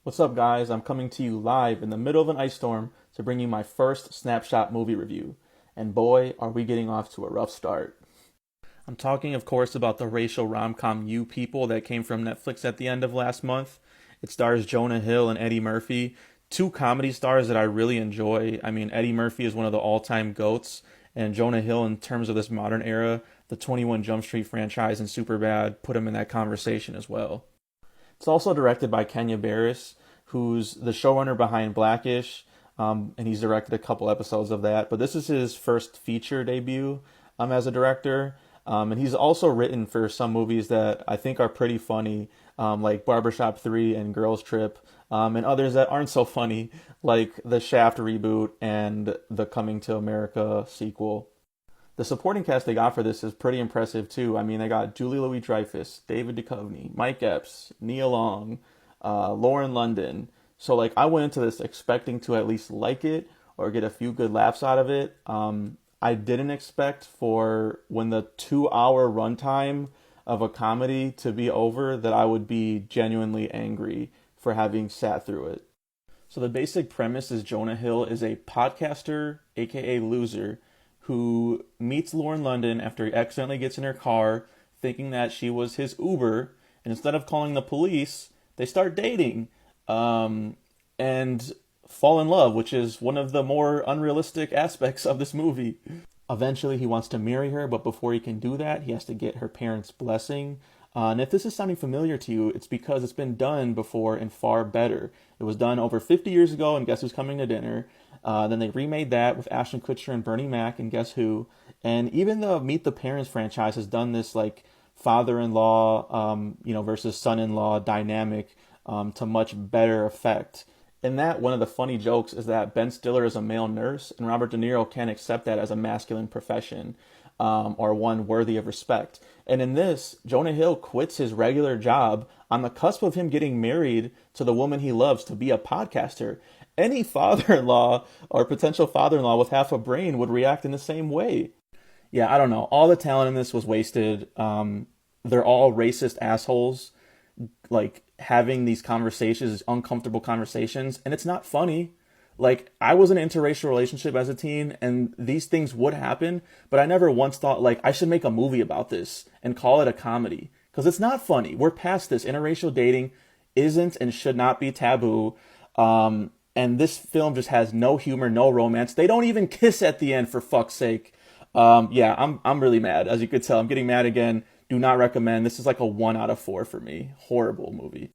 What's up, guys? I'm coming to you live in the middle of an ice storm to bring you my first snapshot movie review. And boy, are we getting off to a rough start. I'm talking, of course, about the racial romcom You People that came from Netflix at the end of last month. It stars Jonah Hill and Eddie Murphy, two comedy stars that I really enjoy. I mean, Eddie Murphy is one of the all-time GOATs, and Jonah Hill, in terms of this modern era, the 21 Jump Street franchise and Superbad put him in that conversation as well. It's also directed by Kenya Barris, who's the showrunner behind Blackish, and he's directed a couple episodes of that. But this is his first feature debut as a director. And he's also written for some movies that I think are pretty funny, like Barbershop 3 and Girls Trip, and others that aren't so funny, like the Shaft reboot and the Coming to America sequel. The supporting cast they got for this is pretty impressive too. I mean, they got Julie Louis-Dreyfus, David Duchovny, Mike Epps, Nia Long, Lauren London. So like, I went into this expecting to at least like it or get a few good laughs out of it. I didn't expect for when the 2 hour runtime of a comedy to be over that I would be genuinely angry for having sat through it. So the basic premise is Jonah Hill is a podcaster, aka loser, who meets Lauren London after he accidentally gets in her car thinking that she was his Uber. And instead of calling the police, they start dating and fall in love, which is one of the more unrealistic aspects of this movie. Eventually, he wants to marry her, but before he can do that, he has to get her parents' blessing. And if this is sounding familiar to you, it's because it's been done before and far better. It was done over 50 years ago, and Guess Who's Coming to Dinner? Then they remade that with Ashton Kutcher and Bernie Mac and Guess Who? And even the Meet the Parents franchise has done this like father-in-law, versus son-in-law dynamic to much better effect. In that, one of the funny jokes is that Ben Stiller is a male nurse, and Robert De Niro can't accept that as a masculine profession, or one worthy of respect. And in this, Jonah Hill quits his regular job on the cusp of him getting married to the woman he loves to be a podcaster. Any father-in-law or potential father-in-law with half a brain would react in the same way. Yeah, I don't know. All the talent in this was wasted. They're all racist assholes, like having these conversations, these uncomfortable conversations, and it's not funny. Like, I was in an interracial relationship as a teen, and these things would happen, but I never once thought, like, I should make a movie about this and call it a comedy. Because it's not funny. We're past this. Interracial dating isn't and should not be taboo. And this film just has no humor, no romance. They don't even kiss at the end, for fuck's sake. I'm really mad. As you could tell, I'm getting mad again. Do not recommend. This is like a 1 out of 4 for me. Horrible movie.